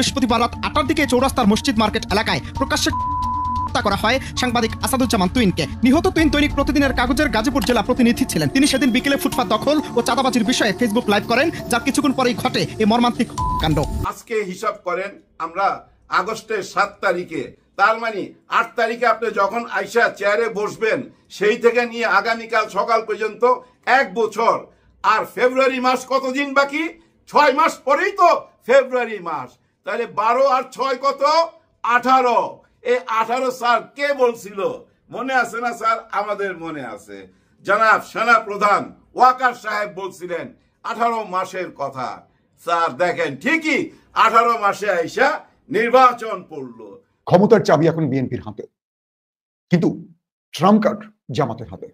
বৃহস্পতিবার রাত 8টার দিকে চৌরাস্তার মসজিদ মার্কেট এলাকায় প্রকাশ্যে হত্যা করা হয় সাংবাদিক আসাদুজ্জামান তুইনকে। নিহত তুইন দৈনিক প্রতিদিনের কাগজের গাজীপুর জেলা প্রতিনিধি ছিলেন। তিনি সেদিন বিকেলে ফুটপাত দখল ও চাঁদাবাজির বিষয়ে ফেসবুক লাইভ করেন, যার কিছুক্ষণ পরেই ঘটে এই মর্মান্তিক কাণ্ড। আজকে হিসাব করেন আমরা আগস্টের 7 তারিখে, তার মানে 8 তারিখে আপনি যখন আইসা চেয়ারে বসবেন সেই থেকে নিয়ে আগামীকাল সকাল পর্যন্ত 1 বছর। আর ফেব্রুয়ারি মাস কতদিন বাকি? 6 মাস পরেই তো ফেব্রুয়ারি মাস। তাহলে 12 আর 6 কত? 18। এই 18 স্যার কে বলছিল? মনে আছে না স্যার? আমাদের মনে আছে। জনাব সেনা প্রধান ওয়াকার সাহেব বলছিলেন 18 মাসের কথা। স্যার দেখেন ঠিকই 18 মাসে আইসা নির্বাচন পড়লো। ক্ষমতার চাবি এখন বিএনপির হাতে, কিন্তু ট্রাম্প কার্ড জামাতের হাতে।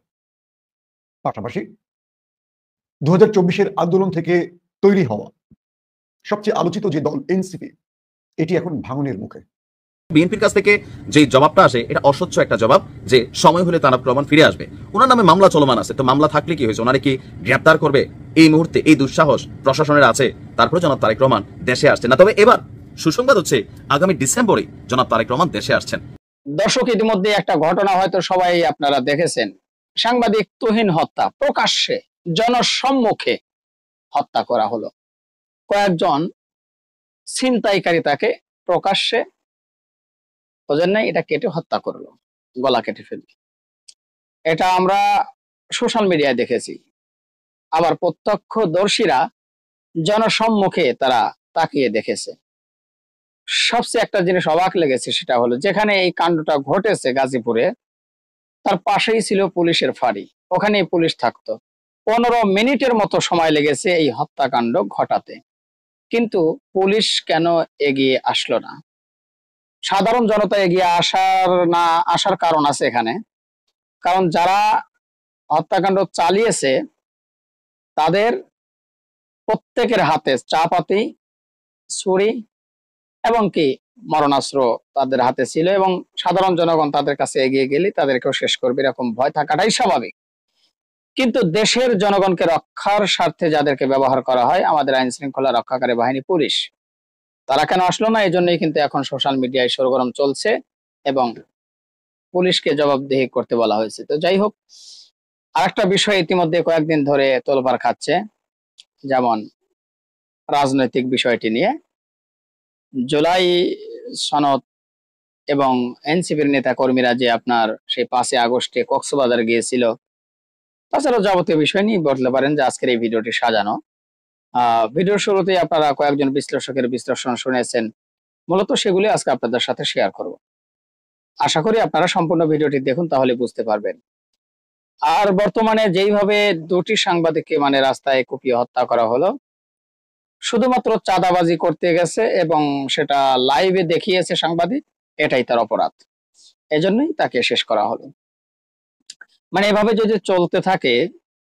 পাশাপাশি 2024-এর আন্দোলন থেকে তৈরি হওয়া সবচেয়ে আলোচিত যে দল এনসিপি, এটি এখন ভাঙনের মুখে। বিএনপির কাছ থেকে যে জবাবটা আসে এটা অস্বচ্ছ একটা জবাব, যে সময় হলে তারা প্রমাণ ফিরে আসবে। ওনার নামে মামলা চলমান আছে, তো মামলা থাকলে কি হয়েছে? ওনারে কি গ্রেপ্তার করবে? এই মুহূর্তে এই দুঃসাহস প্রশাসনের আছে, তারপরে জনাব তারেক রহমান দেশে আসছে না। তবে এবার সুসংবাদ হচ্ছে আগামী ডিসেম্বরে জনাব তারেক রহমান দেশে আসছেন। দর্শক, ইতিমধ্যে একটা ঘটনা হয়তো সবাই আপনারা দেখেছেন। সাংবাদিক তুহিন হত্যা, প্রকাশ্যে জনসম্মুখে হত্যা করা হলো। কয়েকজন ছিনতাইকারী তাকে প্রকাশ্যে বোঝেন নাই, এটা কেটে হত্যা করলো, গলা কেটে ফেলল। এটা আমরা সোশ্যাল মিডিয়ায় দেখেছি। আবার প্রত্যক্ষদর্শীরা জনসম্মুখে তারা তাকিয়ে দেখেছে। সবচেয়ে একটা জিনিস অবাক লেগেছে, সেটা হলো যেখানে এই কাণ্ডটা ঘটেছে গাজীপুরে, তার পাশেই ছিল পুলিশের ফাঁড়ি, ওখানেই পুলিশ থাকতো। 15 মিনিটের মতো সময় লেগেছে এই হত্যাকাণ্ড ঘটাতে, কিন্তু পুলিশ কেন এগিয়ে আসলো না? সাধারণ জনতা এগিয়ে আসার কারণ আছে এখানে। কারণ যারা হত্যাকাণ্ড চালিয়েছে তাদের প্রত্যেকের হাতে চাপাতি, ছুরি এবং কি মরণাস্ত্র তাদের হাতে ছিল, এবং সাধারণ জনগণ তাদের কাছে এগিয়ে গেলে তাদেরকেও শেষ করবে, এরকম ভয় থাকাটাই স্বাভাবিক। কিন্তু দেশের জনগণকে রক্ষার স্বার্থে যাদেরকে ব্যবহার করা হয়, আমাদের আইন শৃঙ্খলা রক্ষাকারী বাহিনী পুলিশ, তারা কেন আসলো না? এই জন্যই কিন্তু এখন সোশ্যাল মিডিয়ায় সরগরম চলছে এবং পুলিশকে জবাবদিহি করতে বলা হয়েছে। তো যাই হোক, আরেকটা বিষয় ইতিমধ্যে কয়েকদিন ধরে তোলপাড় খাচ্ছে, যেমন রাজনৈতিক বিষয়টি নিয়ে। জুলাই সনদ এবং এনসিপির নেতা কর্মীরা যে আপনার সেই 5 আগস্টে কক্সবাজার গিয়েছিল, তাছাড়া যাবতীয় বিষয় নিয়ে বলতে পারেন যে আজকের এই ভিডিওটি সাজানো। ভিডিওর শুরুতেই আপনারা কয়েকজন বিশ্লেষকের বিশ্লেষণ শুনেছেন, মূলত সেগুলি আজকে আপনাদের সাথে শেয়ার করব। আশা করি আপনারা সম্পূর্ণ ভিডিওটি দেখুন, তাহলে বুঝতে পারবেন। আর বর্তমানে যেইভাবে 2টি সাংবাদিককে রাস্তায় কুপিয়ে হত্যা করা হলো, শুধুমাত্র চাঁদাবাজি করতে গেছে এবং সেটা লাইভে দেখিয়েছে সাংবাদিক, এটাই তার অপরাধ, এজন্যই তাকে শেষ করা হলো। এভাবে যদি চলতে থাকে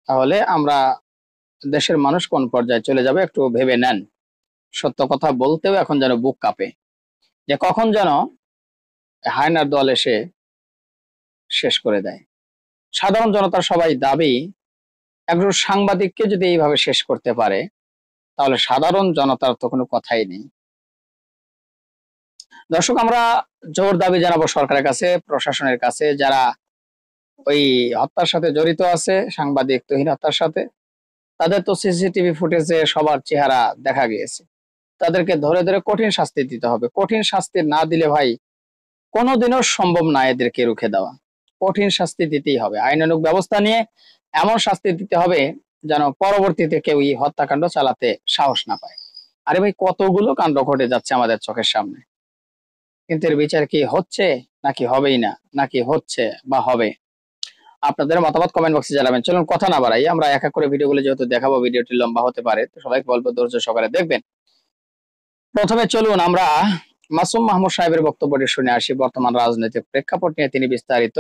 তাহলে আমরা দেশের মানুষ কোন পর্যায়ে চলে যাবে একটু ভেবে নেন। সত্য কথা বলতেও এখন যেন বুক কাঁপে, যে কখন যেন হায়নার দল এসে শেষ করে দেয়। সাধারণ জনতার সবাই দাবি, একজন সাংবাদিককে যদি এইভাবে শেষ করতে পারে তাহলে সাধারণ জনতার তো কোনো কথাই নেই। দর্শক, আমরা জোর দাবি জানাবো সরকারের কাছে, প্রশাসনের কাছে, যারা ওই হত্যার সাথে জড়িত আছে, সাংবাদিক তুহিন হত্যার সাথে। তাদের তো সিসিটিভি ফুটেজে সবার চেহারা দেখা গিয়েছে। তাদেরকে ধরে ধরে কঠিন শাস্তি দিতে হবে। কঠিন শাস্তি না দিলে ভাই কোনোদিনও সম্ভব না এদেরকে রুখে দেওয়া। কঠিন শাস্তি দিতেই হবে, আইনানুগ ব্যবস্থা নিয়ে এমন শাস্তি দিতে হবে যেন পরবর্তীতে কেউ এই হত্যাকাণ্ড চালাতে সাহস না পায়। আরে ভাই, কতগুলো কাণ্ড ঘটে যাচ্ছে আমাদের চোখের সামনে, কিন্তু এর বিচার কি হচ্ছে নাকি হবেই না, নাকি হচ্ছে বা হবে? আপনাদের মতামত কমেন্ট বক্সে জানাবেন। চলুন কথা না বাড়াই, আমরা এক এক করে ভিডিওগুলো যেহেতু দেখাবো, ভিডিওটি লম্বা হতে পারে, তো সবাইকে বলবো ধৈর্য সহকারে দেখবেন। প্রথমে চলুন আমরা মাসুম মাহমুদ সাহেবের বক্তব্যটি শুনে আসি। বর্তমান রাজনৈতিক প্রেক্ষাপট নিয়ে তিনি বিস্তারিত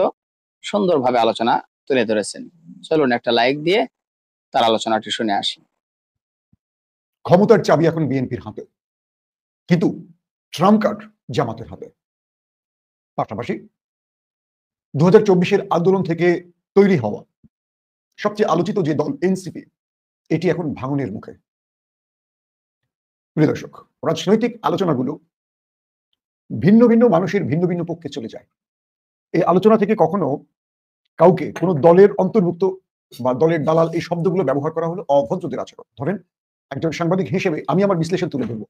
সুন্দরভাবে আলোচনা তুলে ধরেছেন। চলুন একটা লাইক দিয়ে তার আলোচনাটি শুনে আসি। ক্ষমতার চাবি এখন বিএনপির হাতে, কিন্তু ট্রাম্প কার্ড জামাতের হাতে। পাশাপাশি 2024-এর আন্দোলন থেকে তৈরি হওয়া সবচেয়ে আলোচিত যে দল এনসিপি, এটি এখন ভাঙনের মুখে। প্রিয় দর্শক, রাজনৈতিক আলোচনাগুলো ভিন্ন ভিন্ন মানুষের ভিন্ন ভিন্ন পক্ষে চলে যায়। এই আলোচনা থেকে কখনো কাউকে কোনো দলের অন্তর্ভুক্ত বা দলের দালাল এই শব্দগুলো ব্যবহার করা হলো অভদ্রদের আচরণ। ধরেন, একজন সাংবাদিক হিসেবে আমি আমার বিশ্লেষণ তুলে ধরবো।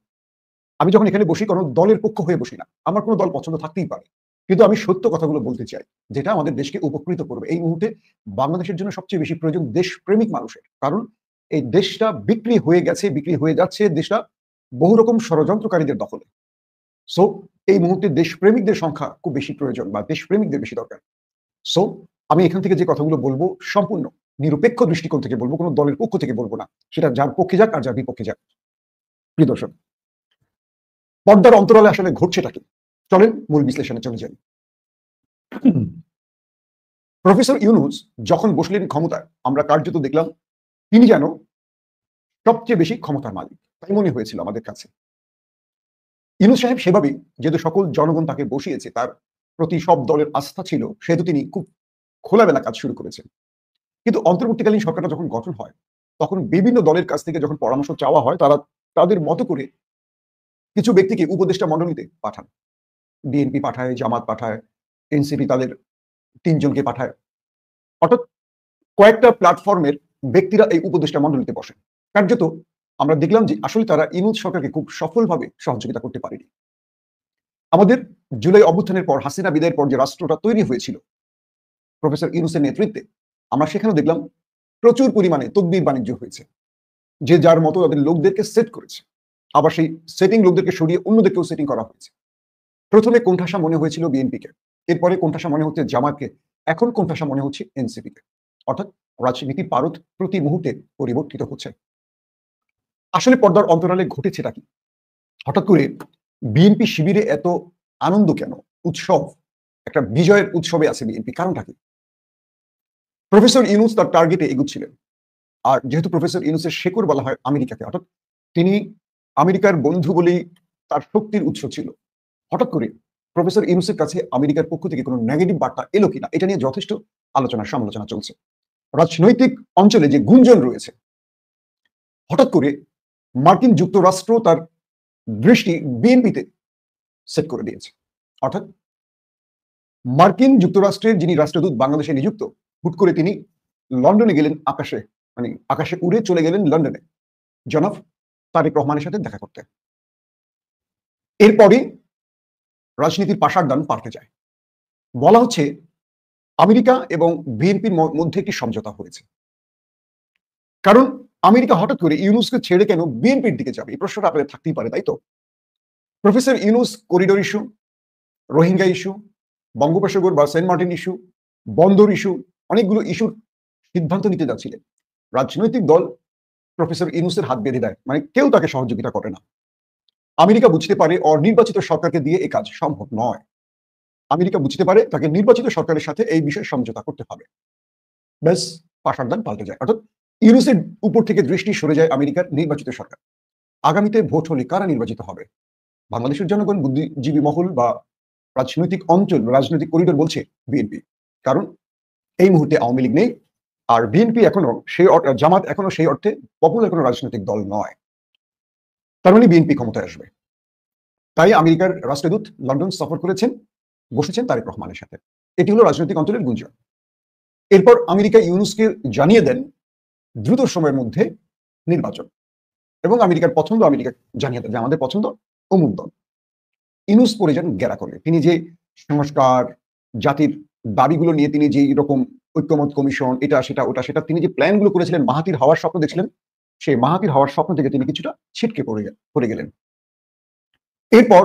আমি যখন এখানে বসি কোনো দলের পক্ষ হয়ে বসি না, আমার কোনো দল পছন্দ থাকতেই পারে, কিন্তু আমি সত্য কথাগুলো বলতে চাই যেটা আমাদের দেশকে উপকৃত করবে। এই মুহূর্তে বাংলাদেশের জন্য সবচেয়ে বেশি প্রয়োজন দেশপ্রেমিক মানুষের, কারণ এই দেশটা বিক্রি হয়ে গেছে, বিক্রি হয়ে যাচ্ছে, দেশটা বহু রকম ষড়যন্ত্রকারীদের দখলে। সো এই মুহূর্তে দেশপ্রেমিকদের সংখ্যা খুব বেশি প্রয়োজন, বা দেশপ্রেমিকদের বেশি দরকার। সো আমি এখান থেকে যে কথাগুলো বলবো সম্পূর্ণ নিরপেক্ষ দৃষ্টিকোণ থেকে বলবো, কোনো দলের পক্ষ থেকে বলবো না, সেটা যার পক্ষে যাক আর যার বিপক্ষে যাক। প্রিয় দর্শক, পর্দার অন্তরালে আসলে ঘটছেটা কি, চলেন মূল বিশ্লেষণে চলে যাই। প্রফেসর ইউনূস যখন বসলেন ক্ষমতায়, আমরা কার্যত দেখলাম তিনি যেন সবচেয়ে বেশি ক্ষমতার মালিক, তাই মনে হয়েছিল আমাদের কাছে। ইউনূস সাহেব সেভাবেই, যেহেতু সকল জনগণ তাকে বসিয়েছে, তার প্রতি সব দলের আস্থা ছিল, সেহেতু তিনি খুব খোলামেলা কাজ শুরু করেছেন। কিন্তু অন্তর্বর্তীকালীন সরকারটা যখন গঠন হয়, তখন বিভিন্ন দলের কাছ থেকে যখন পরামর্শ চাওয়া হয়, তারা তাদের মতো করে কিছু ব্যক্তিকে উপদেষ্টা মণ্ডলীতে পাঠান। বিএনপি পাঠায়, জামাত পাঠায়, এনসিপি তাদের 3 জনকে পাঠায়। অর্থাৎ কয়েকটা প্ল্যাটফর্মের ব্যক্তিরা এই উপদেষ্টা মণ্ডলীতে বসেন। কার্যত আমরা দেখলাম যে আসলে তারা ইউনূস সরকারকে খুব সফলভাবে সহযোগিতা করতে পারেনি। আমাদের জুলাই অভ্যুত্থানের পর, হাসিনা বিদায়ের পর যে রাষ্ট্রটা তৈরি হয়েছিল প্রফেসর ইউনূসের নেতৃত্বে, আমরা সেখানেও দেখলাম প্রচুর পরিমাণে তদবির বাণিজ্য হয়েছে। যে যার মতো তাদের লোকদেরকে সেট করেছে, আবার সেই সেটিং লোকদেরকে সরিয়ে অন্যদেরকেও সেটিং করা হয়েছে। প্রথমে কোণঠাসা মনে হয়েছিল বিএনপিকে, এরপরে কোণঠাসা মনে হচ্ছে জামাতকে, এখন কোণঠাসা মনে হচ্ছে এনসিপিকে। অর্থাৎ রাজনীতি পারদ প্রতি মুহূর্তে পরিবর্তিত হচ্ছে। আসলে পর্দার অন্তরালে ঘটেছেটা কি? হঠাৎ করে বিএনপি শিবিরে এত আনন্দ কেন, উৎসব, একটা বিজয়ের উৎসবে আছে বিএনপি, কারণটা কি? প্রফেসর ইউনূস তার টার্গেটে এগুচ্ছিলেন। আর যেহেতু প্রফেসর ইউনূসের শেকড় বলা হয় আমেরিকাকে, অর্থাৎ তিনি আমেরিকার বন্ধু বলেই তার শক্তির উৎস ছিল। হঠাৎ করে প্রফেসর ইউনূসের কাছে আমেরিকার পক্ষ থেকে কোনো নেগেটিভ বার্তা এলো কিনা, এটা নিয়ে যথেষ্ট আলোচনা সমালোচনা চলছে। রাজনৈতিক অঞ্চলে যে গুঞ্জন রয়েছে, হঠাৎ করে মার্কিন যুক্তরাষ্ট্র তার দৃষ্টি বিএনপিতে সেট করে দিয়েছে। অর্থাৎ মার্কিন যুক্তরাষ্ট্রের যিনি রাষ্ট্রদূত বাংলাদেশে নিযুক্ত, হুট করে তিনি লন্ডনে গেলেন, আকাশে আকাশে উড়ে চলে গেলেন লন্ডনে জনাব তারেক রহমানের সাথে দেখা করতে। এরপরে রাজনীতির পাশার পাল্টে যায়। বলা হচ্ছে আমেরিকা এবং বিএনপির মধ্যে একটি সমঝোতা হয়েছে। কারণ আমেরিকা হঠাৎ করে ইউনূসকে ছেড়ে কেন বিএনপির দিকে যাবে, এই প্রশ্নটা আপনাদের থাকতেই পারে, তাই তো? Professor Yunus corridor issue, Rohingya issue, বঙ্গোপসাগর বা সেন্ট মার্টিন ইস্যু, বন্দর ইস্যু, অনেকগুলো ইস্যুর সিদ্ধান্ত নিতে যাচ্ছিলেন। রাজনৈতিক দল প্রফেসর ইউনূসের হাত বেঁধে দেয়, কেউ তাকে সহযোগিতা করে না। আমেরিকা বুঝতে পারে অনির্বাচিত সরকারকে দিয়ে এই কাজ সম্ভব নয়। আমেরিকা বুঝতে পারে তাকে নির্বাচিত সরকারের সাথে এই বিষয়ে সমঝোতা করতে হবে। ব্যাস, পাশার পাল্টে যায়। অর্থাৎ ইউনূসের উপর থেকে দৃষ্টি সরে যায় আমেরিকার নির্বাচিত সরকার। আগামীতে ভোট হলে কারা নির্বাচিত হবে? বাংলাদেশের জনগণ, বুদ্ধিজীবী মহল বা রাজনৈতিক অঞ্চল, রাজনৈতিক করিডোর বলছে বিএনপি। কারণ এই মুহূর্তে আওয়ামী লীগ নেই, আর বিএনপি এখনো সেই জামাত এখনো সেই অর্থে পপুলার কোনো রাজনৈতিক দল নয়। তার মানে বিএনপি ক্ষমতায় আসবে। তাই আমেরিকার রাষ্ট্রদূত লন্ডন সফর করেছেন, বসেছেন তারেক রহমানের সাথে। এটি হলো রাজনৈতিক অঞ্চলের গুঞ্জন। এরপর আমেরিকা ইউনূসকে জানিয়ে দেন দ্রুত সময়ের মধ্যে নির্বাচন, এবং আমেরিকার পছন্দ, আমেরিকা জানিয়ে দেন যে আমাদের পছন্দ অমুক দল। ইউনূস পড়ে যান গেরা করে। তিনি যে সংস্কার, জাতির দাবিগুলো নিয়ে তিনি যে রকম ঐক্যমত কমিশন, এটা সেটা ওটা সেটা, তিনি যে প্ল্যানগুলো করেছিলেন, মাহাতির হওয়ার স্বপ্ন দেখছিলেন, সেই মাহাতির হওয়ার স্বপ্ন থেকে তিনি কিছুটা ছিটকে পড়ে গেলেন। এরপর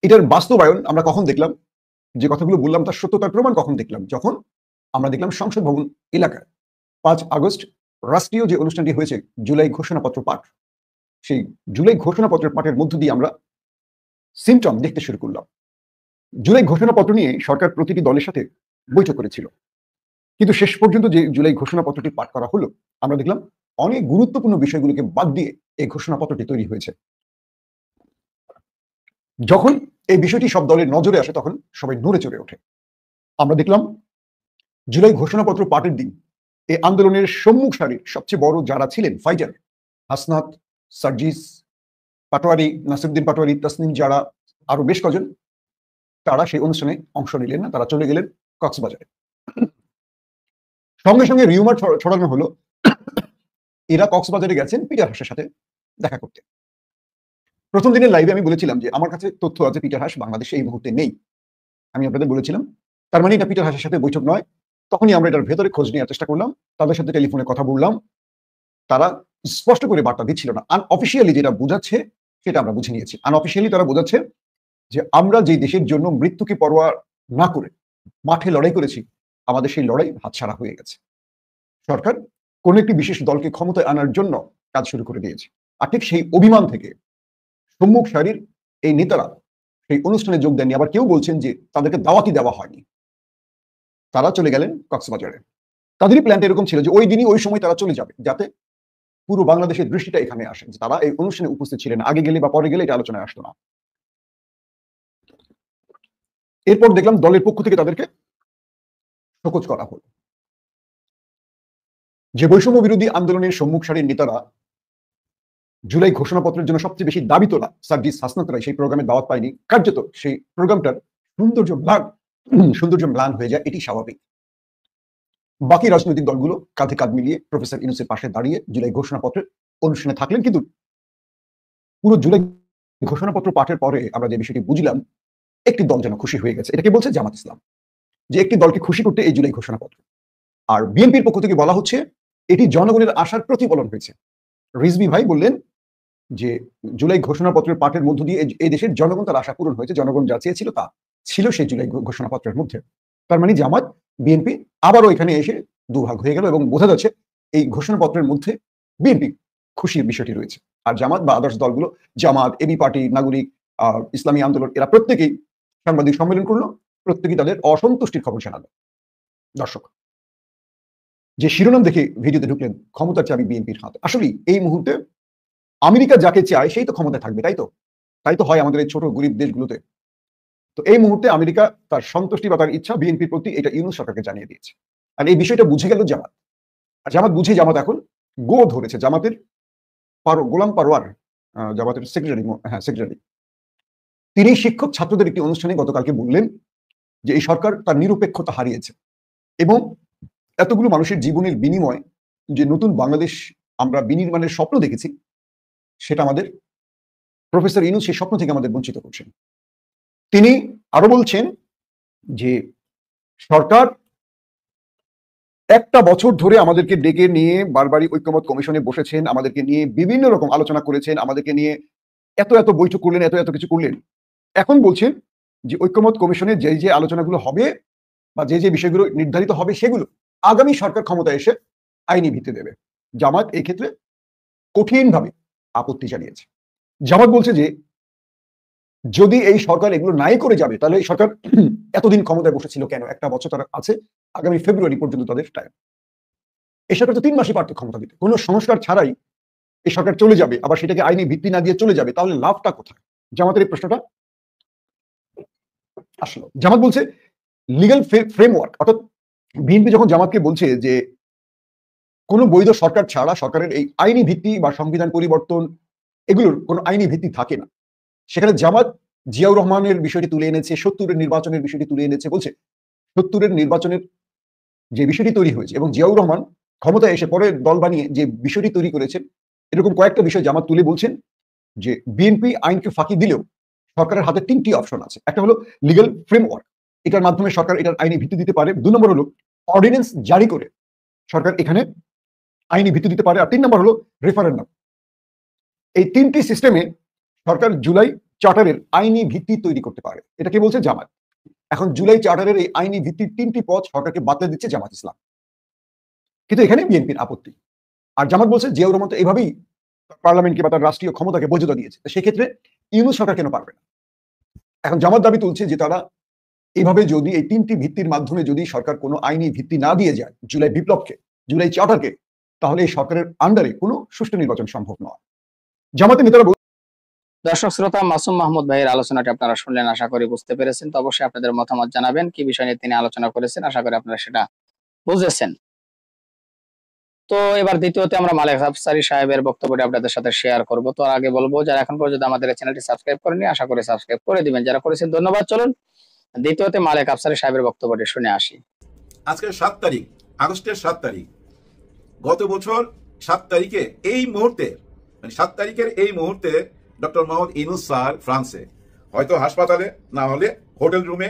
এটার বাস্তবায়ন আমরা কখন দেখলাম? যে কথাগুলো বললাম তার সত্যতার প্রমাণ কখন দেখলাম? যখন আমরা দেখলাম সংসদ ভবন এলাকায় 5 আগস্ট রাষ্ট্রীয় যে অনুষ্ঠানটি হয়েছে, জুলাই ঘোষণাপত্র পাঠ, সেই জুলাই ঘোষণাপত্রের পাঠের মধ্য দিয়ে আমরা সিমটম দেখতে শুরু করলাম। জুলাই ঘোষণাপত্র নিয়ে সরকার প্রতিটি দলের সাথে বৈঠক করেছিল, কিন্তু শেষ পর্যন্ত যে জুলাই ঘোষণাপত্রটি পাঠ করা হলো, আমরা দেখলাম অনেক গুরুত্বপূর্ণ বিষয়গুলোকে বাদ দিয়ে এই ঘোষণাপত্রটি তৈরি হয়েছে। যখন এই বিষয়টি সব দলের নজরে আসে, তখন সবাই নড়ে চড়ে ওঠে। আমরা দেখলাম জুলাই ঘোষণাপত্র পাঠের দিন এই আন্দোলনের সম্মুখ সারির সবচেয়ে বড় যারা ছিলেন ফাইটার, হাসনাত, সার্জিস, পাটোয়ারি, নাসিরুদ্দিন পাটোয়ারি, তাসনিম, যারা আরো বেশ কজন, তারা সেই অনুষ্ঠানে অংশ নিলেন না, তারা চলে গেলেন কক্সবাজারে। সঙ্গে সঙ্গে রিউমার ছড়ানো হলো এরা কক্সবাজারে গেছেন পিটার হাসের সাথে দেখা করতে। প্রথম দিনের লাইভে আমি বলেছিলাম যে আমার কাছে তথ্য আছে পিটার হাস বাংলাদেশে এই মুহূর্তে নেই, আমি আপনাদের বলেছিলাম। তার মানে এটা পিটার হাসের সাথে বৈঠক নয়। তখনই আমরা এটার ভেতরে খোঁজ নেওয়ার চেষ্টা করলাম, তাদের সাথে টেলিফোনে কথা বললাম, তারা স্পষ্ট করে বার্তা দিচ্ছিল না। আনঅফিসিয়ালি যেটা বোঝাচ্ছে সেটা আমরা বুঝে নিয়েছি। আনঅফিসিয়ালি তারা বোঝাচ্ছে যে আমরা যে দেশের জন্য মৃত্যুকে পরোয়া না করে মাঠে লড়াই করেছি, আমাদের সেই লড়াই হাতছাড়া হয়ে গেছে। সরকার কোন একটি বিশেষ দলকে ক্ষমতায় আনার জন্য কাজ শুরু করে দিয়েছে। আর ঠিক সেই অভিমান থেকে সম্মুখ সারির এই নেতারা সেই অনুষ্ঠানে যোগ দেননি। আবার কেউ বলছেন যে তাদেরকে দাওয়াতি দেওয়া হয়নি, তারা চলে গেলেন কক্সবাজারে। তাদেরই প্ল্যানটা এরকম ছিল যে ওই দিনই ওই সময় তারা চলে যাবে, যাতে পুরো বাংলাদেশের দৃষ্টিটা এখানে আসে যে তারা এই অনুষ্ঠানে উপস্থিত ছিলেন। আগে গেলে বা পরে গেলে এটা আলোচনায় আসতো না। এরপর দেখলাম দলের পক্ষ থেকে তাদেরকে শোকজ করা হলো। যে বৈষম্য বিরোধী আন্দোলনের সম্মুখ সারির নেতারা জুলাই ঘোষণাপত্রের জন্য সবচেয়ে বেশি দাবি তোলা সার্জিস হাসনাত রায় সেই প্রোগ্রামে দাওয়াত পায়নি, কার্যত সেই প্রোগ্রামটার সৌন্দর্য ম্লান হয়ে যায়, এটি স্বাভাবিক। বাকি রাজনৈতিক দলগুলো কাঁধে কাঁধ মিলিয়ে প্রফেসর ইউনূসের পাশে দাঁড়িয়ে জুলাই ঘোষণাপত্রের অনুষ্ঠানে থাকলেন। কিন্তু পুরো জুলাই ঘোষণাপত্র পাঠের পরে আমরা যে বিষয়টি বুঝলাম, একটি দল যেন খুশি হয়ে গেছে। এটাকে বলছে জামাত ইসলাম, যে একটি দলকে খুশি করতে এই জুলাই ঘোষণাপত্র। আর বিএনপির পক্ষ থেকে বলা হচ্ছে এটি জনগণের আশার প্রতিফলন হয়েছে। রিজভী ভাই বললেন যে জুলাই ঘোষণাপত্রের পাঠের মধ্য দিয়ে এই দেশের জনগণ তার আশা পূরণ হয়েছে, জনগণ যা চেয়েছিল তা ছিল সেই জুলাই ঘোষণাপত্রের মধ্যে। তার মানে জামাত বিএনপি আবারও এখানে এসে দুভাগ হয়ে গেল এবং বোঝা যাচ্ছে এই ঘোষণাপত্রের মধ্যে বিএনপি খুশির বিষয়টি রয়েছে। আর জামাত বা আদার্স দলগুলো, জামাত, এবি পার্টি, নাগরিক, ইসলামী আন্দোলন, এরা প্রত্যেকেই সাংবাদিক সম্মেলন করলো, প্রত্যেকেই তাদের অসন্তুষ্টির খবর জানালো। দর্শক, যে শিরোনাম দেখে ভিডিওতে ঢুকলেন, ক্ষমতার চাবি বিএনপির হাতে। আসলে এই মুহূর্তে আমেরিকা যাকে চায় সেই তো ক্ষমতায় থাকবে, তাই তো হয় আমাদের এই ছোট গরিব দেশগুলোতে। তো এই মুহূর্তে আমেরিকা তার সন্তুষ্টি বা তার ইচ্ছা বিএনপির প্রতি এটা ইউনূস সরকারকে জানিয়ে দিয়েছে। আর এই বিষয়টা বুঝে গেল জামাত। আর জামাত বুঝে জামাত এখন গো ধরেছে। জামাতের গোলাম পারওয়ার, জামাতের সেক্রেটারি, তিনি শিক্ষক ছাত্রদের একটি অনুষ্ঠানে গতকালকে বললেন যে এই সরকার তার নিরপেক্ষতা হারিয়েছে এবং এতগুলো মানুষের জীবনের বিনিময়ে যে নতুন বাংলাদেশ আমরা বিনির্মাণের স্বপ্ন দেখেছি, সেটা আমাদের প্রফেসর ইউনূস সেই স্বপ্ন থেকে আমাদের বঞ্চিত করছেন। তিনি আরো বলছেন যে সরকার একটা বছর ধরে আমাদেরকে ডেকে নিয়ে বারবারই ঐক্যমত কমিশনে বসেছেন, আমাদেরকে নিয়ে বিভিন্ন রকম আলোচনা করেছেন, আমাদেরকে নিয়ে এত বৈঠক করলেন, এত কিছু করলেন। এখন বলছেন যে ঐক্যমত কমিশনে যে আলোচনাগুলো হবে বা যে বিষয়গুলো নির্ধারিত হবে সেগুলো আগামী সরকার ক্ষমতায় এসে আইনি ভিত্তি দেবে। জামাত এই ক্ষেত্রে কঠিনভাবে আপত্তি জানিয়েছে। জামাত বলছে যে যদি এই সরকার এগুলো নাই করে যাবে, তাহলে এই সরকার এতদিন ক্ষমতায় বসেছিল কেন? একটা বছর তারা আছে, আগামী ফেব্রুয়ারি পর্যন্ত তাদের টাইম। এই সরকার তো 3 মাসই পারত ক্ষমতা দিতে। কোনো সংস্কার ছাড়াই এই সরকার চলে যাবে, আবার সেটাকে আইনি ভিত্তি না দিয়ে চলে যাবে, তাহলে লাভটা কোথায়? জামাতের এই প্রশ্নটা আসলো। জামাত বলছে লিগ্যাল ফ্রেমওয়ার্ক, অর্থাৎ বিএনপি যখন জামাতকে বলছে যে কোনো বৈধ সরকার ছাড়া সরকারের এই আইনি ভিত্তি বা সংবিধান পরিবর্তন, এগুলোর কোনো আইনি ভিত্তি থাকে না, সেখানে জামাত জিয়াউর রহমানের বিষয়টি তুলে এনেছে, 70-এর নির্বাচনের বিষয়টি তুলে এনেছে। বলছে 70-এর নির্বাচনের যে বিষয়টি তৈরি হয়েছে এবং জিয়াউর রহমান ক্ষমতায় এসে পরে দল বানিয়ে যে বিষয়টি তৈরি করেছেন, এরকম কয়েকটা বিষয় জামাত তুলে বলছেন যে বিএনপি আইনকে ফাঁকি দিলেও সরকারের হাতে 3টি অপশন আছে। একটা হলো লিগ্যাল ফ্রেমওয়ার্ক, এটার মাধ্যমে সরকার এটার আইনি ভিত্তি দিতে পারে। 2 নম্বর হলো অর্ডিন্যান্স জারি করে সরকার এখানে আইনি ভিত্তি দিতে পারে। আর 3 নম্বর হলো রেফারেন্ডাম। এই 3টি সিস্টেমে সরকার জুলাই চার্টারের আইনি ভিত্তি তৈরি করতে পারে। এটা কি বলছে জামাত। এখন জুলাই চার্টারের এই আইনি ভিত্তির 3টি পদ সরকারকে বাতিল দিচ্ছে জামাত ইসলাম, কিন্তু এখানে বিএনপির আপত্তি। আর জামাত বলছে জিয়াউর রহমান তো এভাবেই পার্লামেন্টকে বা তার রাষ্ট্রীয় ক্ষমতাকে বৈধতা দিয়েছে, সেক্ষেত্রে ইউনূস সরকার কেন পারবে না? এখন জামাত দাবি তুলছে যে তারা এইভাবে যদি এই 3টি ভিত্তির মাধ্যমে যদি সরকার কোনো আইনি ভিত্তি না দিয়ে যায় জুলাই বিপ্লবকে, জুলাই চার্টারকে, তাহলে এই সরকারের আন্ডারে কোনো সুষ্ঠু নির্বাচন সম্ভব নয়। জামাতের নেতারা দর্শক শ্রোতা, মাসুম মাহমুদ ভাইয়ের আলোচনাটি আপনারা শুনলেন, আশা করি বুঝতে পেরেছেন। তো অবশ্যই আপনাদের মতামত জানাবেন কি বিষয় নিয়ে তিনি আলোচনা করেছেন, আশা করি আপনারা সেটা বুঝেছেন। তো এবার দ্বিতীয়তে আমরা মালেক আফসারী সাহেবের বক্তব্যটা আপনাদের সাথে শেয়ার করব। তো আর আগে বলবো, যারা এখন পর্যন্ত আমাদের এই চ্যানেলটি সাবস্ক্রাইব করেনি, আশা করি সাবস্ক্রাইব করে দিবেন। যারা করেছেন ধন্যবাদ। চলুন দ্বিতীয়তে মালেক আফসারী সাহেবের বক্তব্যটি শুনে আসি। আজকে 7 তারিখ, আগস্টের 7 তারিখ। গত বছর 7 তারিখে এই মুহূর্তে, মানে 7 তারিখের এই মুহূর্তে ডক্টর মোহাম্মদ ইউনূস স্যার ফ্রান্সে, হয়তো হাসপাতালে, না হলে হোটেল রুমে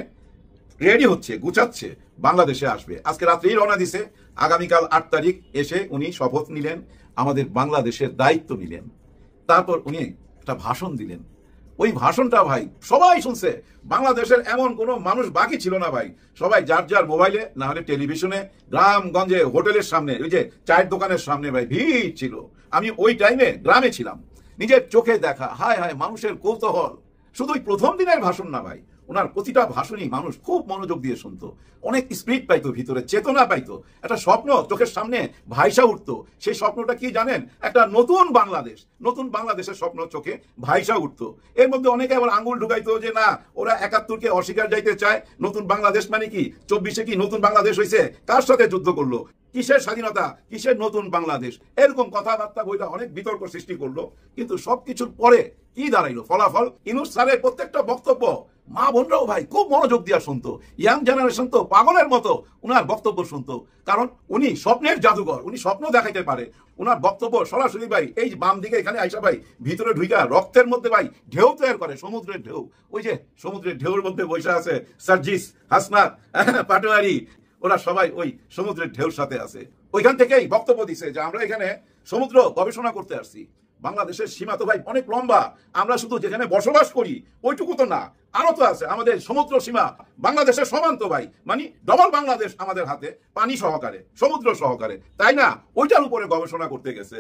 রেডি হচ্ছে, গুছাচ্ছে, বাংলাদেশে আসবে। আজকে রাত্রেই রওনা দিছে। আগামীকাল 8 তারিখ এসে উনি শপথ নিলেন, আমাদের বাংলাদেশের দায়িত্ব নিলেন। তারপর উনি একটা ভাষণ দিলেন। ওই ভাষণটা ভাই সবাই শুনছে। বাংলাদেশের এমন কোনো মানুষ বাকি ছিল না ভাই। সবাই যার যার মোবাইলে, না হলে টেলিভিশনে, গ্রামগঞ্জে হোটেলের সামনে, ওই যে চায়ের দোকানের সামনে ভাই ভিড় ছিল। আমি ওই টাইমে গ্রামে ছিলাম, নিজের চোখে দেখা। হায় হায়, মানুষের কৌতূহল। শুধু ওই প্রথম দিনের ভাষণ না ভাই, ওনার প্রতিটা ভাষণই মানুষ খুব মনোযোগ দিয়ে শুনতো। অনেক স্পিরিট পাইতো, ভিতরে চেতনা পাইতো। একটা স্বপ্ন চোখের সামনে ভাইসা উঠতো। সেই স্বপ্নটা কি জানেন? একটা নতুন বাংলাদেশ, নতুন বাংলাদেশের স্বপ্ন চোখে ভাইসা উঠতো। এর মধ্যে অনেকে আবার আঙ্গুল ঢুকাইতো যে না, ওরা 71-কে অস্বীকার যাইতে চায়। নতুন বাংলাদেশ মানে কি? 24-এ কি নতুন বাংলাদেশ হয়েছে? কার সাথে যুদ্ধ করলো? কিসের স্বাধীনতা, কিসের নতুন বাংলাদেশ? এরকম কথাবার্তা বইটা অনেক বিতর্ক সৃষ্টি করলো। কিন্তু সবকিছুর পরে কি দাঁড়াইলো? ফলাফল, ইউনূস স্যারের প্রত্যেকটা বক্তব্য মা বোনরাও ভাই খুব মনোযোগ দিয়ে শুনতো। ইয়াং জেনারেশন তো পাগলের মতো উনার বক্তব্য শুনতো। কারণ উনি স্বপ্নের জাদুঘর, উনি স্বপ্ন দেখাইতে পারে। উনার বক্তব্য সরাসরি ভাই এই বাম দিকে এখানে আইসা ভাই ভিতরে ঢুইকা রক্তের মধ্যে ভাই ঢেউ তৈরি করে, সমুদ্রের ঢেউ। ওই যে সমুদ্রের ঢেউর মধ্যে বসে আছে সার্জিস, হাসনাত, পাটোয়ারি, ওরা সবাই ওই সমুদ্রের ঢেউর সাথে আছে। ওইখান থেকেই বক্তব্য দিছে যে আমরা এখানে সমুদ্র গবেষণা করতে আসছি। বাংলাদেশের সীমা তো ভাই অনেক লম্বা। আমরা শুধু যেখানে বসবাস করি ওইটুকু তো না, আরো তো আছে। আমাদের সমুদ্র সীমা বাংলাদেশের সমান তো ভাই, মানে ডবল বাংলাদেশ আমাদের হাতে, পানি সহকারে, সমুদ্র সহকারে, তাই না? ওইটার উপরে গবেষণা করতে গেছে।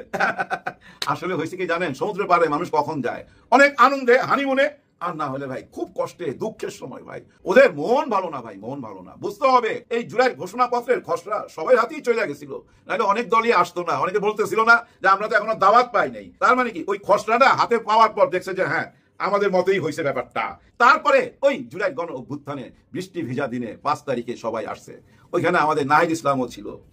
আসলে হয়েছে কি জানেন? সমুদ্রের পাড়ে মানুষ কখন যায়? অনেক আনন্দে, হানিমুনে, আর না হলে ভাই খুব কষ্টে, দুঃখের সময় ভাই। ওদের মন ভালো না ভাই, মন ভালো না। বুঝতে হবে এই জুলাই ঘোষণাপত্রের খসড়া সবাই হাতেই চলে গেছিল, নাহলে অনেক দলই আসতো না। অনেকে বলতেছিল না যে আমরা তো এখনো দাওয়াত পাই নাই। তার মানে কি ওই খসড়াটা হাতে পাওয়ার পর দেখছে যে হ্যাঁ আমাদের মতোই হয়েছে ব্যাপারটা। তারপরে ওই জুলাই গণ অভ্যুত্থানে বৃষ্টি ভিজা দিনে 5 তারিখে সবাই আসছে। ওইখানে আমাদের নাহিদ ইসলামও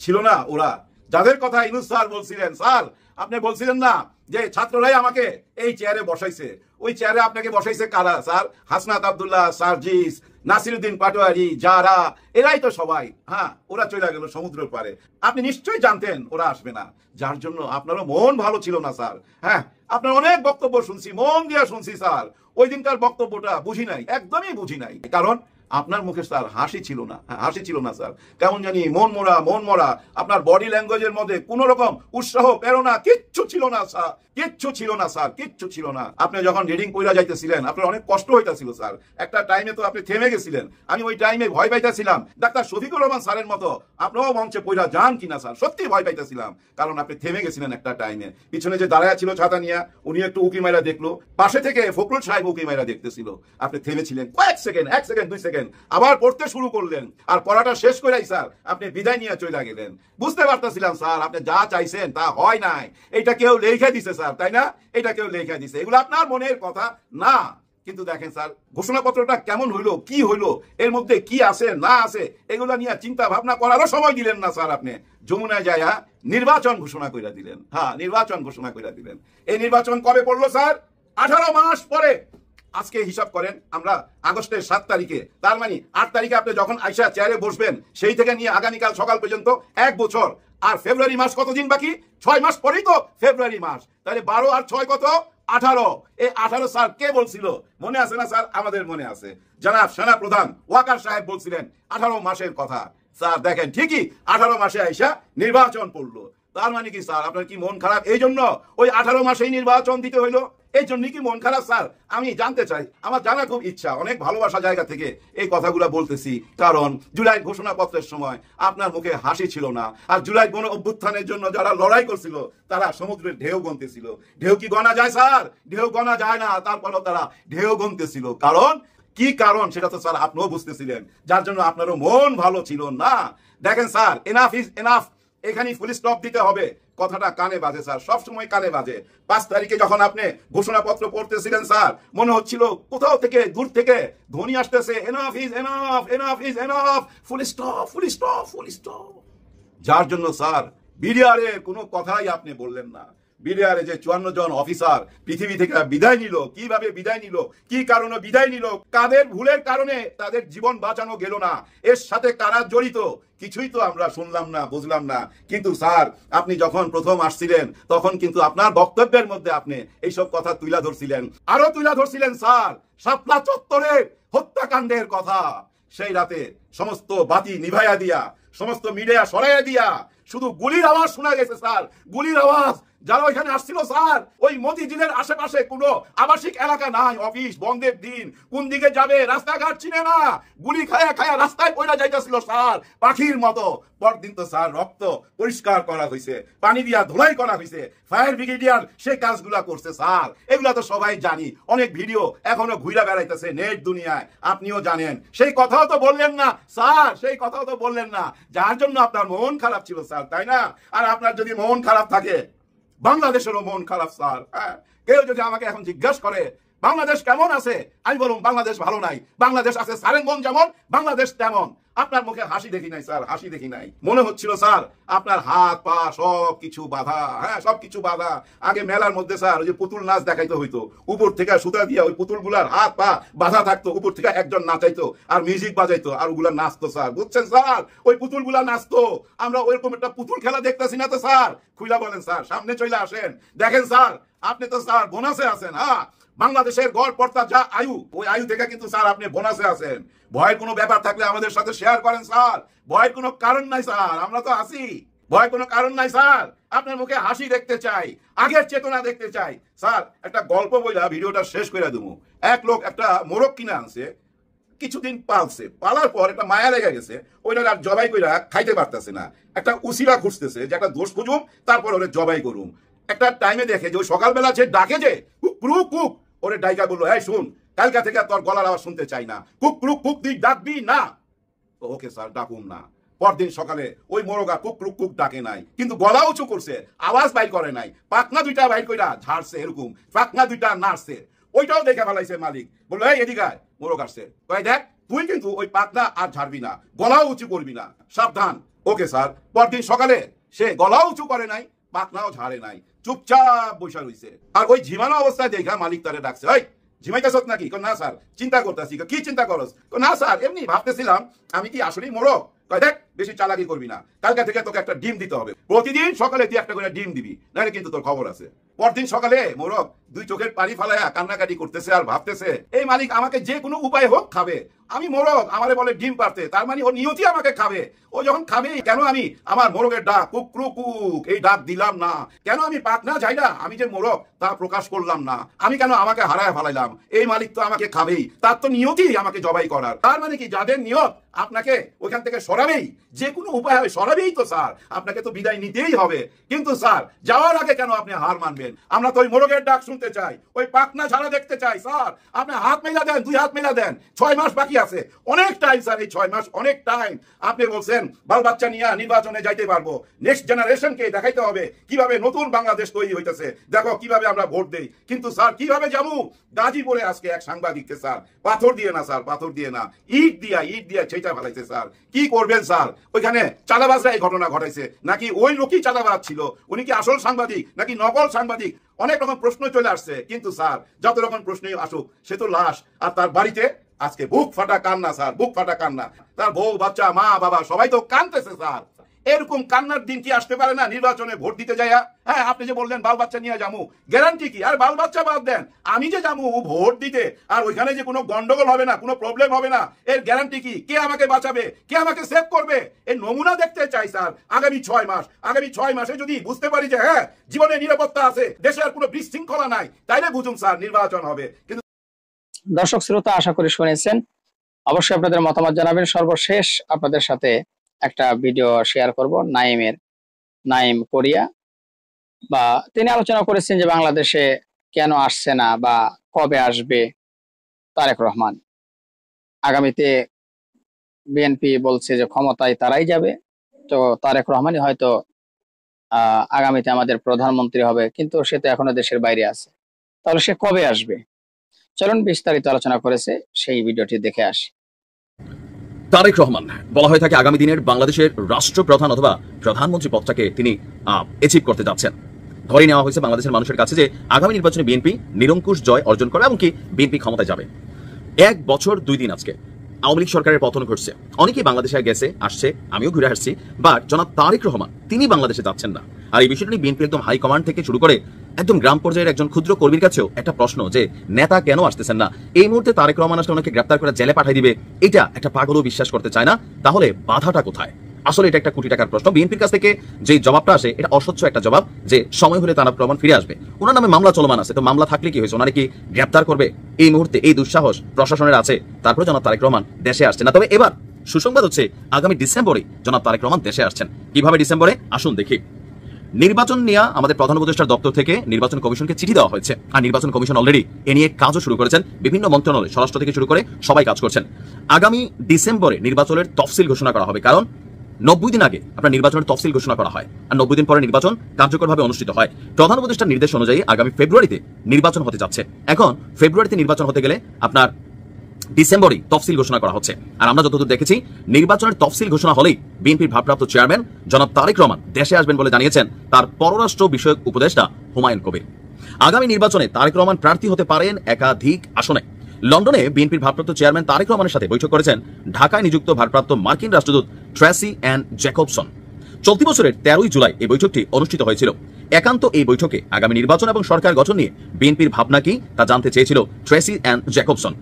ছিল না? ওরা যাদের কথা ইউনূস স্যার বলছিলেন, স্যার আপনি বলছিলেন না যে ছাত্ররাই আমাকে এই চেয়ারে বসাইছে। ওই চেয়ারে আপনাকে বসাইছে কারা স্যার? হাসনাত আব্দুল্লাহ, সার্জিস, নাসিরউদ্দিন পাটোয়ারি, যারা, এরাই তো সবাই। হ্যাঁ, ওরা চলে গেল সমুদ্রের পারে। আপনি নিশ্চয়ই জানতেন ওরা আসবে না, যার জন্য আপনারও মন ভালো ছিল না স্যার। হ্যাঁ, আপনার অনেক বক্তব্য শুনছি, মন দিয়ে শুনছি স্যার। ওই দিনকার বক্তব্যটা বুঝি নাই, একদমই বুঝি নাই। কারণ আপনার মুখে স্যার হাসি ছিল না, হাসি ছিল না স্যার। কেমন জানি মন মরা। আপনার বডি ল্যাঙ্গুয়েজের মধ্যে কোন রকম উৎসাহ, প্রেরণা কিচ্ছু ছিল না স্যার, কিচ্ছু ছিল না স্যার, কিচ্ছু ছিল না। আপনি যখন রিডিং কইরা যাইতেছিলেন আপনার অনেক কষ্ট হইতাছিল স্যার। একটা টাইমে তো আপনি থেমে গেছিলেন। আমি ওই টাইমে ভয় পাইতেছিলাম ডাক্তার শফিকুর রহমান স্যারের মতো আপনিও মঞ্চে পইরা যান কিনা স্যার। সত্যি ভয় পাইতেছিলাম, কারণ আপনি থেমে গেছিলেন একটা টাইমে। পিছনে যে দাঁড়ায় ছিল ছাতা নিয়ে, উনি একটু উকি মাইরা দেখলো, পাশে থেকে ফখরুল সাহেব উকি মাইরা দেখতেছিল। আপনি থেমেছিলেন কয়েক সেকেন্ড, 1 সেকেন্ড 2 সেকেন্ড, আবার পড়তে শুরু করলেন। আর পড়াটা শেষ করেই স্যার আপনি বিদায় নিয়ে চলে গেলেন। বুঝতে পারতেছিলাম স্যার আপনি যা চাইছেন তা হয় নাই। এটা কেউ লেখা দিছে স্যার, তাই না? এটা কেউ লেখা দিছে, এগুলো আপনার মনের কথা না। কিন্তু দেখেন স্যার ঘোষণাপত্রটা কেমন হইলো, কি হইলো, এর মধ্যে কি আছে না আছে, এগুলো নিয়ে চিন্তা ভাবনা করারও সময় দিলেন না স্যার। আপনি যমুনায় যায়া নির্বাচন ঘোষণা করে দিলেন। হ্যাঁ, নির্বাচন ঘোষণা করে দিলেন। এই নির্বাচন কবে পড়লো স্যার? 18 মাস পরে। আজকে হিসাব করেন, আমরা আগস্টের 7 তারিখে, তার মানে 8 তারিখে আপনি যখন আইসা চেয়ারে বসবেন সেই থেকে নিয়ে আগামীকাল সকাল পর্যন্ত 1 বছর। আর ফেব্রুয়ারি মাস কতদিন বাকি? 6 মাস পরেই তো ফেব্রুয়ারি মাস। তাহলে 12 আর 6 কত? 18। এই 18 স্যার কে বলছিল? মনে আছে না স্যার? আমাদের মনে আছে। জনাব সেনা প্রধান ওয়াকার সাহেব বলছিলেন 18 মাসের কথা। স্যার দেখেন ঠিকই 18 মাসে আইসা নির্বাচন পড়লো। তার মানে কি স্যার আপনার কি মন খারাপ এই জন্য ওই 18 মাসেই নির্বাচন দিতে হইলো? এই জন্য কি মন খারাপ স্যার? আমি জানতে চাই, আমার জানা খুব ইচ্ছা। অনেক ভালোবাসা জায়গা থেকে এই কথাগুলো বলতেছি, কারণ জুলাই ঘোষণাপত্রের সময় আপনার মুখে হাসি ছিল না। আর জুলাই গণ অভ্যুত্থানের জন্য যারা লড়াই করছিল তারা সমুদ্রের ঢেউ গণতেছিল। ঢেউ কি গণা যায় স্যার? ঢেউ গণা যায় না, তারপরও তারা ঢেউ গণতেছিল। কারণ কি কারণ সেটা তো স্যার আপনিও বুঝতেছিলেন, যার জন্য আপনারও মন ভালো ছিল না। দেখেন স্যার, এনাফ ইজ এনাফ, এখানে ফুল স্টপ দিতে হবে। কথাটা কানে বাজে স্যার, সবসময় কানে বাজে। 5 তারিখে যখন আপনি ঘোষণাপত্র পড়তেছিলেন স্যার, মনে হচ্ছিল কোথাও থেকে দূর থেকে ধ্বনি আসতেছে, enough is enough, enough is enough, full stop, full stop, full stop. যার জন্য স্যার বিডিআরের কোনো কথাই আপনি বললেন না। বিডিআরে যে 54 জন অফিসার পৃথিবী থেকে বিদায় নিল, কিভাবে বিদায় নিল, কি কারণে বিদায় নিল, কাদের ভুলের কারণে তাদের জীবন বাঁচানো গেল না, এর সাথে কারা জড়িত, কিছুই তো আমরা শুনলাম না, বুঝলাম না। কিন্তু স্যার আপনি যখন প্রথম আসছিলেন তখন কিন্তু আপনার বক্তব্যের মধ্যে আপনি এইসব কথা তুলে ধরছিলেন, আরো তুলে ধরছিলেন স্যার শাপলা চত্বরের হত্যাকাণ্ডের কথা। সেই রাতে সমস্ত বাতি নিভাইয়া দিয়া, সমস্ত মিডিয়া সরাইয়া দিয়া শুধু গুলির আওয়াজ শোনা গেছে স্যার, গুলির আওয়াজ। যারা ওইখানে আসছিল স্যার, ওই মতিঝিলের আশেপাশে কোনো আবাসিক এলাকা নাই, অফিস বন্ধের দিন, কোন দিকে যাবে রাস্তাঘাট চিনে না, গুলি খায়া খায়া রাস্তায় পড়া যাইতেছিল স্যার পাখির মতো। পরদিন তো স্যার রক্ত পরিষ্কার করা হয়েছে, পানি দিয়া ধুলাই করা হয়েছে, ফায়ার ব্রিগেডিয়ার সে কাজগুলা করছে স্যার, এগুলা তো সবাই জানি, অনেক ভিডিও এখনো ঘুরে বেড়াইতেছে নেট দুনিয়ায়, আপনিও জানেন। সেই কথাও তো বললেন না স্যার, সেই কথাও তো বললেন না, যার জন্য আপনার মন খারাপ ছিল স্যার, তাই না? আর আপনার যদি মন খারাপ থাকে, বাংলাদেশেরও মন খারাপ স্যার। হ্যাঁ, কেউ যদি আমাকে এখন জিজ্ঞাসা করে বাংলাদেশ কেমন আছে, আমি বলুন বাংলাদেশ ভালো নাই, বাংলাদেশ আছে সারেঙ্গন যেমন বাংলাদেশ তেমন। আপনার মুখে হাসি দেখি নাই স্যার, হাসি দেখি নাই। মনে হচ্ছিল স্যার আপনার হাত পা সব কিছু বাধা, হ্যাঁ সব কিছু বাধা। আগে মেলার মধ্যে স্যার ওই যে পুতুল নাচ দেখাইতে হইতো, উপর থেকে সুতা দিয়া ওই পুতুল গুলার হাত পা বাধা থাকতো, উপর থেকে একজন নাচাইতো আর মিউজিক বাজাইতো আর ওগুলা নাচতো স্যার, বুঝছেন স্যার? ওই পুতুল গুলা নাচতো, আমরা ওইরকম একটা পুতুল খেলা দেখতেছি না তো স্যার? খুইলা বলেন স্যার, সামনে চলে আসেন, দেখেন স্যার আপনি তো স্যার বোনাসে আছেন। হ্যাঁ, বাংলাদেশের গড় পড়তা যা আয়ু, ওই আয়ু থেকে কিন্তু স্যার আপনি বোনাসে আছেন। ভয়ের কোনো ব্যাপার থাকলে আমাদের সাথে শেয়ার করেন স্যার, ভয়ের কোনো কারণ নাই স্যার, আমরা তো আছি, ভয়ের কোনো কারণ নাই স্যার। আপনার মুখে হাসি দেখতে চাই, আগের চেতনা দেখতে চাই স্যার। একটা গল্প বইলা ভিডিওটা শেষ করে দেবো। এক লোক একটা মোরগ কিনে আনছে, কিছুদিন পালছে, পালার পর একটা মায়া লেগে গেছে, ওইটা আর জবাই কইরা খাইতে পারতেছে না, একটা উসিলা খুঁজতেছে যে একটা দোষ খুঁজুম তারপর ওরে জবাই করুম। একটা টাইমে দেখে যে ওই সকালবেলা যে ডাকে যে কুক কুক কুক, ওরে ডাইকা বললো এই শুন, কালকা থেকে তোর গলার আওয়াজ শুনতে চাই না, কুক কুক কুক তুই ডাকবি না। ওকে স্যার ডাকুম না। পরদিন সকালে ওই মোরগা কুক কুক কুক ডাকে নাই, কিন্তু গলা উঁচু করছে, আওয়াজ বাইর করে নাই, পাকনা দুইটা বাইর কইরা ঝাড়ছে, এরকম পাকনা দুইটা নাড়ছে। ওইটাও দেখে ফেলাইছে মালিক, বললো এই এদিকে মোরগ আসছে, কয় দেখ তুই কিন্তু ওই পাকনা আর ঝাড়বি না, গলাও উঁচু করবি না, সাবধান। Okay sir. পরদিন সকালে সে গলাও উঁচু করে নাই, পাকনাও ঝাড়ে নাই, চুপচাপ বসে রইছে। আর ওই ঝিমানো অবস্থায় দেখা মালিক তারে ডাকছে, ওই ঝিমাইতেছ নাকি? না স্যার চিন্তা করতেছি। কি চিন্তা করস? না স্যার এমনি ভাবতেছিলাম আমি কি আসলেই মোরগ। কয় দেখ বেশি চালাকি করবি না, কালকে থেকে তোকে একটা ডিম দিতে হবে, প্রতিদিন সকালে তুই একটা করে ডিম দিবি, নাহলে কিন্তু তোর খবর আছে। পরদিন সকালে মোরগ দুই চোখের পানি ফালাইয়া কান্নাকাটি করতেছে আর ভাবতেছে এই মালিক আমাকে যে কোনো উপায় হোক খাবে, আমি মোরগ, আমারে বলে ডিম পারতে, তার মানে ও নিয়তি আমাকে খাবে। ও যখন খাবে কেন আমি আমার মোরগের ডাক কুক কুক কুক এই ডাক দিলাম না, কেন আমি পাকনা যাই না, আমি যে মোরগ তা প্রকাশ করলাম না, আমি কেন আমাকে হারায় ফেলাইলাম? এই মালিক তো আমাকে খাবেই, তার তো নিয়তি আমাকে জবাই করার। তার মানে কি যাদের নিয়ত আপনাকে ওইখান থেকে সরাবেই, যে কোনো উপায় হবে সরাবেই তো স্যার, আপনাকে তো বিদায় নিতেই হবে। কিন্তু স্যার যাওয়ার আগে কেন আপনি হার মানবেন? আমরা তো ওই মোরগের ডাক শুনতে চাই, ওই পাকনা ঝাড়া দেখতে চাই স্যার। আপনি হাত মেলা দেন, দুই হাত মেলা দেন, 6 মাস বাকি আছে, অনেক টাইম স্যার, এই 6 মাস অনেক টাইম। আপনি বলছেন বাল বাচ্চা নিয়ে নির্বাচনে যাইতে পারবো, নেক্সট জেনারেশনকে দেখাইতে হবে কিভাবে নতুন বাংলাদেশ তৈরি হইতেছে, দেখো কিভাবে আমরা ভোট দেই। কিন্তু স্যার কিভাবে যাবো? গাজীপুরে আজকে এক সাংবাদিককে স্যার পাথর দিয়ে না স্যার, পাথর দিয়ে না, ইট দিয়া ছেটা ফেলাইছে স্যার। কি করবেন স্যার? ওইখানে চাঁদাবাজরা এই ঘটনা ঘটাইছে নাকি ওই লোকই চাঁদাবাজ ছিল? উনি কি আসল সাংবাদিক নাকি নকল সাংবাদিক? অনেক রকম প্রশ্ন চলে আসছে। কিন্তু স্যার যত রকম প্রশ্নই আসুক, সে তো লাশ, আর তার বাড়িতে আজকে বুক ফাটা কান্না স্যার, বুক ফাটা কান্না। তার বউ বাচ্চা মা বাবা সবাই তো কাঁদতেছে স্যার। এরকম কান্নার দিন কি আসতে পারে না নির্বাচনে ভোট দিতে যাইয়া? হ্যাঁ আপনি যে বললেন বাল বাচ্চা নিয়ে যাবো, গ্যারান্টি কি? আর বাল বাচ্চা বাদ দেন, আমি যে যাবো ভোট দিতে আর ওইখানে যে কোনো গন্ডগোল হবে না, কোনো প্রবলেম হবে না, এর গ্যারান্টি কি? কে আমাকে বাঁচাবে, কে আমাকে সেভ করবে? এর নমুনা দেখতে চাই স্যার। আগামী 6 মাস, আগামী 6 মাসে যদি বুঝতে পারি যে হ্যাঁ জীবনে নিরাপত্তা আছে, দেশে আর কোনো বিশৃঙ্খলা নাই, তাইলে বুঝুন স্যার নির্বাচন হবে। কিন্তু দর্শক শ্রোতা আশা করি শুনেছেন, অবশ্যই আপনাদের মতামত জানাবেন। সর্বশেষ আপনাদের সাথে একটা ভিডিও শেয়ার করব নাইম কোরিয়া, বা তিনি আলোচনা করেছেন যে বাংলাদেশে কেন আসছে না বা কবে আসবে তারেক রহমান। আগামীতে বিএনপি বলছে যে ক্ষমতায় তারাই যাবে, তো তারেক রহমানই হয়তো আগামীতে আমাদের প্রধানমন্ত্রী হবে, কিন্তু সে তো এখনো দেশের বাইরে আছে। তাহলে সে কবে আসবে? চলুন বিস্তারিত আলোচনা করেছে সেই ভিডিওটি দেখে আসি। তারেক রহমান বলা হয়ে থাকে আগামী দিনের বাংলাদেশের রাষ্ট্রপ্রধান অথবা প্রধানমন্ত্রী পদটাকে তিনি অ্যাচিভ করতে যাচ্ছেন। ধরে নেওয়া হয়েছে বাংলাদেশের মানুষের কাছে যে আগামী নির্বাচনে বিএনপি নিরঙ্কুশ জয় অর্জন করবে এবং কি বিএনপি ক্ষমতায় যাবে। 1 বছর 2 দিন আজকে আওয়ামী লীগ সরকারের পতন ঘটছে, অনেকেই বাংলাদেশে গেছে আসছে, আমিও ঘুরে আসছি, বাট জনাব তারেক রহমান তিনি বাংলাদেশে যাচ্ছেন না। আর এই বিষয়টা নিয়ে বিএনপি একদম হাইকমান্ড থেকে শুরু করে একদম গ্রাম পর্যায়ের একজন ক্ষুদ্র কর্মীর কাছেও একটা প্রশ্ন যে নেতা কেন আসতেছেন না, এই মুহূর্তে তারেক রহমান আসলে ওনাকে গ্রেপ্তার করে জেলে পাঠিয়ে দিবে, এটা একটা পাগলও বিশ্বাস করতে চায় না। তাহলে বাধাটা কোথায়? আসলে এটা একটা কোটি টাকার প্রশ্ন। বিএনপির কাছ থেকে যে জবাবটা আসে এটা অস্বচ্ছ একটা জবাব যে সময় হলে তারা প্রমাণ ফিরে আসবে। ওনার নামে মামলা চলমান আছে, তো মামলা থাকলে কি হয়েছে, ওনারা কি গ্রেপ্তার করবে? এই মুহূর্তে এই দুঃসাহস প্রশাসনের আছে, তারপরে জনাব তারেক রহমান দেশে আসছে না। তবে এবার সুসংবাদ হচ্ছে আগামী ডিসেম্বরে জনাব তারেক রহমান দেশে আসছেন। কিভাবে ডিসেম্বরে আসুন দেখি। নির্বাচন নিয়ে আমাদের প্রধান উপদেষ্টার দপ্তর থেকে নির্বাচন কমিশনকে চিঠি দেওয়া হয়েছে, আর নির্বাচন কমিশন অলরেডি এ নিয়ে কাজও শুরু করেছেন। বিভিন্ন মন্ত্রণালয়, স্বরাষ্ট্র থেকে শুরু করে সবাই কাজ করছেন। আগামী ডিসেম্বরে নির্বাচনের তফসিল ঘোষণা করা হবে, কারণ 90 দিন আগে আপনার নির্বাচনের তফসিল ঘোষণা করা হয় আর 90 দিন পরে নির্বাচন কার্যকরভাবে অনুষ্ঠিত হয়। প্রধান উপদেষ্টার নির্দেশ অনুযায়ী আগামী ফেব্রুয়ারিতে নির্বাচন হতে যাচ্ছে। এখন ফেব্রুয়ারিতে নির্বাচন হতে গেলে আপনার ডিসেম্বরেই তফসিল ঘোষণা করা হচ্ছে। আর আমরা যতদূর দেখেছি নির্বাচনের তফসিল ঘোষণা হলেই বিএনপির ভারপ্রাপ্ত চেয়ারম্যান জনাব তারেক রহমান দেশে আসবেন বলে জানিয়েছেন তার পররাষ্ট্র বিষয়ক উপদেষ্টা হুমায়ুন কবির। আগামী নির্বাচনে তারেক রহমান প্রার্থী হতে পারেন একাধিক আসনে। লন্ডনে বিএনপির ভারপ্রাপ্ত চেয়ারম্যান তারেক রহমানের সাথে বৈঠক করেছেন ঢাকায় নিযুক্ত ভারপ্রাপ্ত মার্কিন রাষ্ট্রদূত ট্রেসি অ্যান জ্যাকবসন। চলতি বছরের 13 জুলাই এই বৈঠকটি অনুষ্ঠিত হয়েছিল। একান্ত এই বৈঠকে আগামী নির্বাচন এবং সরকার গঠন নিয়ে বিএনপির ভাবনা কি তা জানতে চেয়েছিল ট্রেসি অ্যান জ্যাকবসন।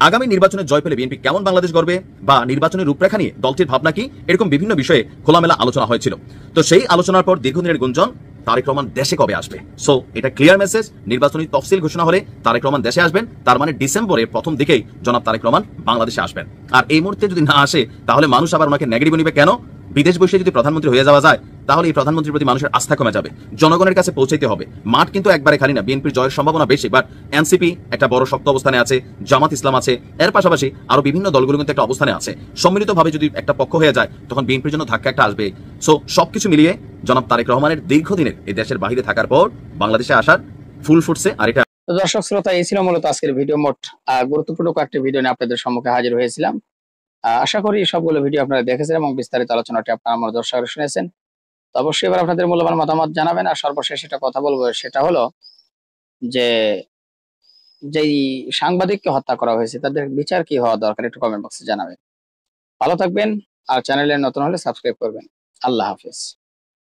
আগামী নির্বাচনে জয় পেলে বিএনপি কেমন বাংলাদেশ গড়বে বা নির্বাচনের রূপরেখা নিয়ে দলটির ভাবনা কি, এরকম বিভিন্ন বিষয়ে খোলামেলা আলোচনা হয়েছিল। তো সেই আলোচনার পর দীর্ঘদিনের গুঞ্জন তারেক রহমান দেশে কবে আসবে। সো এটা ক্লিয়ার মেসেজ, নির্বাচনী তফসিল ঘোষণা হলে তারেক রহমান দেশে আসবেন, তার মানে ডিসেম্বরের প্রথম দিকেই জনাব তারেক রহমান বাংলাদেশে আসবেন। আর এই মুহূর্তে যদি না আসে তাহলে মানুষ আবার ওনাকে নেগেটিভ নিবে। কেন? বিদেশ বসে যদি প্রধানমন্ত্রী হয়ে যাওয়া যায় তাহলে এই প্রধানমন্ত্রীর প্রতি মানুষের আস্থা কমে যাবে, জনগণের কাছে পৌঁছাইতে হবে। মাঠ কিন্তু একবারে খালি না, বিএনপির জয়ের সম্ভাবনা বেশি, বাট এনসিপি একটা বড় শক্ত অবস্থানে আছে, জামাত ইসলাম আছে, এর পাশাপাশি আরো বিভিন্ন দলগুলো কিন্তু একটা অবস্থানে আছে। সম্মিলিতভাবে যদি একটা পক্ষ হয়ে যায় তখন বিএনপির জন্য ধাক্কা একটা আসবে। সো সবকিছু মিলিয়ে জনাব তারেক রহমানের দীর্ঘদিনের এই দেশের বাইরে থাকার পর বাংলাদেশে আসার ফুল ফুটছে। আর এটা দর্শক শ্রোতা, এই ছিল মূলত আজকের ভিডিও। মোট গুরুত্বপূর্ণ কয়েকটি ভিডিও নিয়ে আপনাদের সম্মুখে হাজির হয়েছিলাম। আশা করি সবগুলো ভিডিও আপনারা দেখেছেন এবং বিস্তারিত আলোচনাটি আপনারা আমার দর্শকরা শুনেছেন। তো অবশ্যই এবার আপনাদের মূল্যবান মতামত জানাবেন। আর সর্বশেষ একটা কথা বলবো, সেটা হলো যে যেই সাংবাদিককে হত্যা করা হয়েছে তাদের বিচার কি হওয়া দরকার, একটু কমেন্ট বক্সে জানাবেন। ভালো থাকবেন, আর চ্যানেলে নতুন হলে সাবস্ক্রাইব করবেন। আল্লাহ হাফেজ।